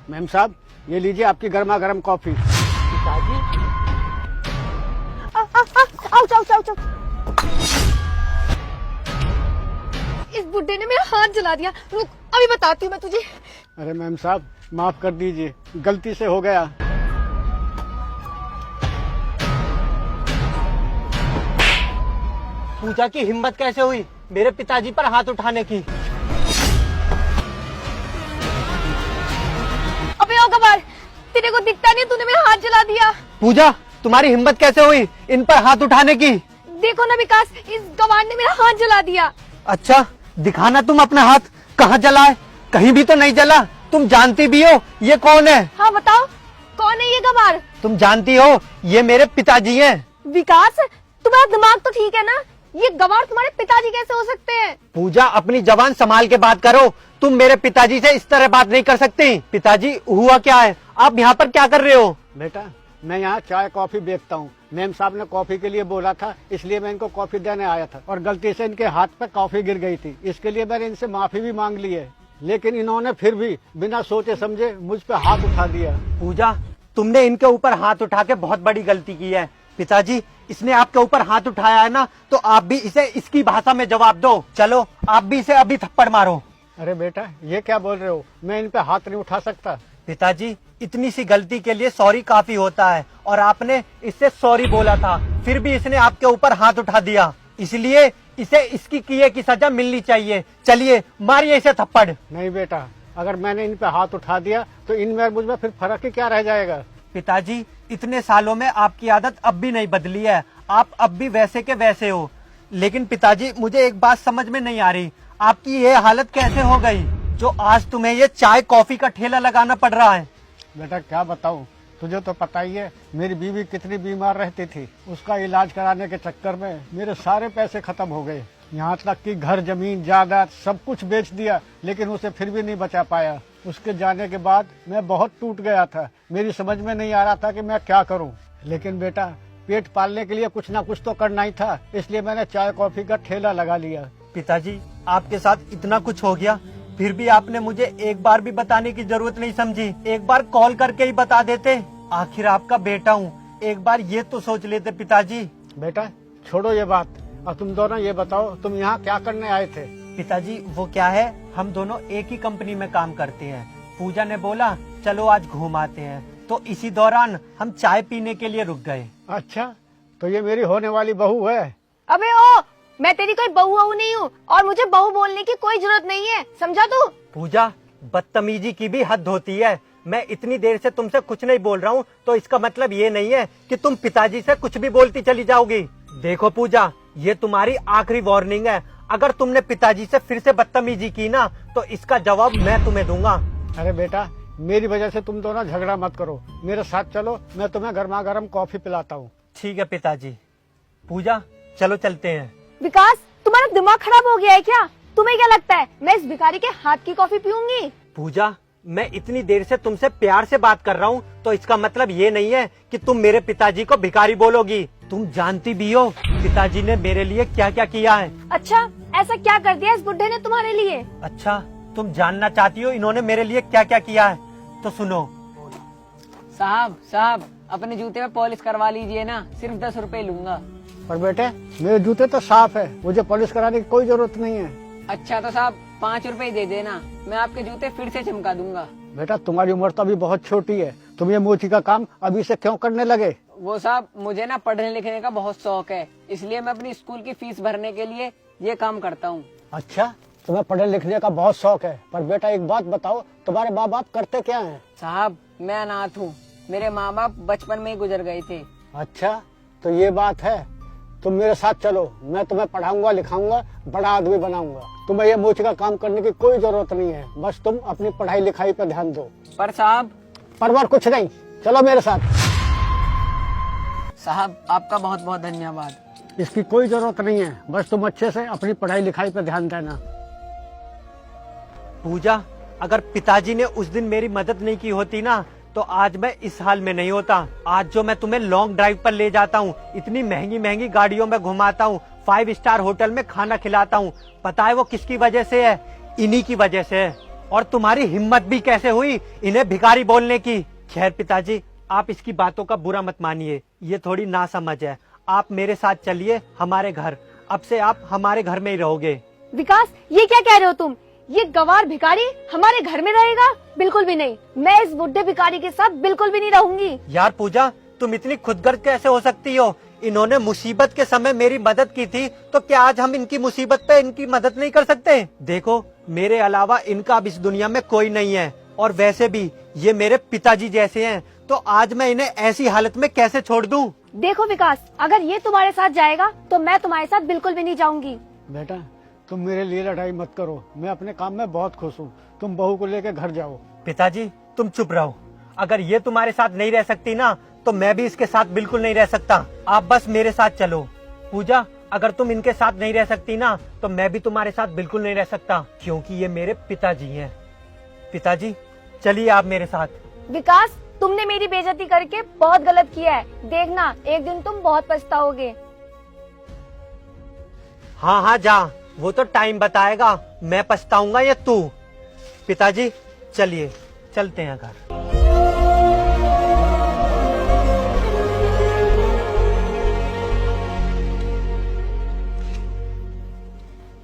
Ma'am साहब, ये लीजिए आपकी गर्मा गर्म कॉफी। पिताजी, आउच आउच आउच। इस बुड्ढे ने मेरा हाथ जला दिया। रुक, अभी बताती हूँ मैं तुझे। अरे मैम साहब, माफ कर दीजिए, गलती से हो गया। पूजा की हिम्मत कैसे हुई मेरे पिताजी पर हाथ उठाने की? अबे ओ गवार, तेरे को दिखता नहीं, तूने मेरा हाथ जला दिया। पूजा, तुम्हारी हिम्मत कैसे हुई इन पर हाथ उठाने की? देखो ना विकास, इस गवार ने मेरा हाथ जला दिया। अच्छा, दिखाना तुम अपना हाथ, कहाँ जला है? कहीं भी तो नहीं जला। तुम जानती भी हो ये कौन है? हाँ बताओ, कौन है ये गवार? तुम जानती हो ये मेरे पिताजी हैं। विकास, तुम्हारा दिमाग तो ठीक है ना? ये गवार तुम्हारे पिताजी कैसे हो सकते हैं? पूजा, अपनी जबान संभाल के बात करो। तुम मेरे पिताजी से इस तरह बात नहीं कर सकती। पिताजी, हुआ क्या है? आप यहाँ पर क्या कर रहे हो? बेटा, मैं यहाँ चाय कॉफी बेचता हूँ। मैम साहब ने कॉफी के लिए बोला था, इसलिए मैं इनको कॉफी देने आया था और गलती से इनके हाथ पे कॉफी गिर गई थी। इसके लिए मैंने इनसे माफी भी मांग ली है, लेकिन इन्होंने फिर भी बिना सोचे समझे मुझ पे हाथ उठा दिया। पूजा, तुमने इनके ऊपर हाथ उठा के बहुत बड़ी गलती की है। पिताजी, इसने आपके ऊपर हाथ उठाया है ना, तो आप भी इसे इसकी भाषा में जवाब दो। चलो, आप भी इसे अभी थप्पड़ मारो। अरे बेटा, ये क्या बोल रहे हो? मैं इन पे हाथ नहीं उठा सकता। पिताजी, इतनी सी गलती के लिए सॉरी काफी होता है और आपने इससे सॉरी बोला था, फिर भी इसने आपके ऊपर हाथ उठा दिया। इसलिए इसे इसकी किए की सजा मिलनी चाहिए। चलिए, मारिए इसे थप्पड़। नहीं बेटा, अगर मैंने इन पे हाथ उठा दिया तो इनमें और मुझ में फिर फर्क ही क्या रह जाएगा? पिताजी, इतने सालों में आपकी आदत अब भी नहीं बदली है। आप अब भी वैसे के वैसे हो। लेकिन पिताजी, मुझे एक बात समझ में नहीं आ रही, आपकी ये हालत कैसे हो गई जो आज तुम्हें ये चाय कॉफी का ठेला लगाना पड़ रहा है? बेटा क्या बताऊं, तुझे तो पता ही है मेरी बीवी कितनी बीमार रहती थी। उसका इलाज कराने के चक्कर में मेरे सारे पैसे खत्म हो गए। यहाँ तक कि घर जमीन जायदाद सब कुछ बेच दिया, लेकिन उसे फिर भी नहीं बचा पाया। उसके जाने के बाद मैं बहुत टूट गया था। मेरी समझ में नहीं आ रहा था कि मैं क्या करूं। लेकिन बेटा, पेट पालने के लिए कुछ ना कुछ तो करना ही था, इसलिए मैंने चाय कॉफी का ठेला लगा लिया। पिताजी, आपके साथ इतना कुछ हो गया, फिर भी आपने मुझे एक बार भी बताने की जरूरत नहीं समझी। एक बार कॉल करके ही बता देते। आखिर आपका बेटा हूँ, एक बार ये तो सोच लेते। पिताजी, बेटा छोड़ो ये बात, और तुम दोनों ये बताओ, तुम यहाँ क्या करने आए थे? पिताजी, वो क्या है, हम दोनों एक ही कंपनी में काम करते हैं। पूजा ने बोला चलो आज घूम आते हैं, तो इसी दौरान हम चाय पीने के लिए रुक गए। अच्छा, तो ये मेरी होने वाली बहू है? अबे ओ, मैं तेरी कोई बहू वहू नहीं हूँ और मुझे बहू बोलने की कोई जरूरत नहीं है, समझा तू? पूजा, बदतमीजी की भी हद होती है। मैं इतनी देर से तुमसे कुछ नहीं बोल रहा हूँ, तो इसका मतलब ये नहीं है कि तुम पिताजी से कुछ भी बोलती चली जाओगी। देखो पूजा, ये तुम्हारी आखिरी वार्निंग है। अगर तुमने पिताजी से फिर से बदतमीजी की ना, तो इसका जवाब मैं तुम्हें दूंगा। अरे बेटा, मेरी वजह से तुम दोनों झगड़ा मत करो, मेरे साथ चलो, मैं तुम्हें गर्मा गर्म कॉफी पिलाता हूँ। ठीक है पिताजी। पूजा, चलो चलते हैं। विकास, तुम्हारा दिमाग खराब हो गया है क्या? तुम्हें क्या लगता है मैं इस भिखारी के हाथ की कॉफी पीऊंगी? पूजा, मैं इतनी देर से तुमसे प्यार से बात कर रहा हूँ, तो इसका मतलब ये नहीं है कि तुम मेरे पिताजी को भिखारी बोलोगी। तुम जानती भी हो पिताजी ने मेरे लिए क्या क्या किया है। अच्छा, ऐसा क्या कर दिया इस बुड्ढे ने तुम्हारे लिए? अच्छा, तुम जानना चाहती हो इन्होंने मेरे लिए क्या क्या किया है? तो सुनो। साहब, अपने जूते में पॉलिश करवा लीजिए ना, सिर्फ 10 रुपए लूंगा। पर बेटे, मेरे जूते तो साफ है, मुझे पॉलिश कराने की कोई जरूरत नहीं है। अच्छा तो साहब 5 रुपए दे देना, मैं आपके जूते फिर से चमका दूंगा। बेटा, तुम्हारी उम्र तो अभी बहुत छोटी है, तुम ये मोची का काम अभी से क्यों करने लगे? वो साहब, मुझे ना पढ़ने लिखने का बहुत शौक है, इसलिए मैं अपनी स्कूल की फीस भरने के लिए ये काम करता हूँ। अच्छा, तुम्हें पढ़ने लिखने का बहुत शौक है, पर बेटा एक बात बताओ, तुम्हारे माँ बाप करते क्या हैं? साहब, मैं अनाथ हूँ, मेरे माँ बाप बचपन में ही गुजर गए थे। अच्छा, तो ये बात है। तुम मेरे साथ चलो, मैं तुम्हें पढ़ाऊंगा लिखाऊंगा, बड़ा आदमी बनाऊंगा। तुम्हें ये मोची का काम करने की कोई जरूरत नहीं है, बस तुम अपनी पढ़ाई लिखाई पर ध्यान दो। पर साहब, परवर कुछ नहीं, चलो मेरे साथ। साहब, आपका बहुत बहुत धन्यवाद। इसकी कोई जरूरत नहीं है, बस तुम अच्छे से अपनी पढ़ाई लिखाई पर ध्यान देना। पूजा, अगर पिताजी ने उस दिन मेरी मदद नहीं की होती ना, तो आज मैं इस हाल में नहीं होता। आज जो मैं तुम्हें लॉन्ग ड्राइव पर ले जाता हूँ, इतनी महंगी महंगी गाड़ियों में घुमाता हूँ, 5 स्टार होटल में खाना खिलाता हूँ, पता है वो किसकी वजह से है? इन्हीं की वजह से है। और तुम्हारी हिम्मत भी कैसे हुई इन्हें भिखारी बोलने की। खैर पिताजी, आप इसकी बातों का बुरा मत मानिए, ये थोड़ी नासमझ है। आप मेरे साथ चलिए हमारे घर, अब से आप हमारे घर में ही रहोगे। विकास, ये क्या कह रहे हो तुम? ये गवार भिखारी हमारे घर में रहेगा? बिल्कुल भी नहीं, मैं इस बुढ़े भिखारी के साथ बिल्कुल भी नहीं रहूंगी। यार पूजा, तुम इतनी खुदगर्ज कैसे हो सकती हो? इन्होंने मुसीबत के समय मेरी मदद की थी, तो क्या आज हम इनकी मुसीबत पे इनकी मदद नहीं कर सकते? देखो, मेरे अलावा इनका अब इस दुनिया में कोई नहीं है, और वैसे भी ये मेरे पिताजी जैसे हैं, तो आज मैं इन्हें ऐसी हालत में कैसे छोड़ दूं? देखो विकास, अगर ये तुम्हारे साथ जाएगा तो मैं तुम्हारे साथ बिल्कुल भी नहीं जाऊंगी। बेटा, तुम मेरे लिए लड़ाई मत करो, मैं अपने काम में बहुत खुश हूँ। तुम बहू को लेकर घर जाओ। पिताजी, तुम चुप रहो। अगर ये तुम्हारे साथ नहीं रह सकती ना, तो मैं भी इसके साथ बिल्कुल नहीं रह सकता। आप बस मेरे साथ चलो। पूजा, अगर तुम इनके साथ नहीं रह सकती ना, तो मैं भी तुम्हारे साथ बिल्कुल नहीं रह सकता, क्योंकि ये मेरे पिताजी हैं। पिताजी, चलिए आप मेरे साथ। विकास, तुमने मेरी बेइज्जती करके बहुत गलत किया है। देखना, एक दिन तुम बहुत पछताओगे। हाँ हाँ जा, वो तो टाइम बताएगा मैं पछताऊंगा या तू। पिताजी, चलिए चलते हैं घर।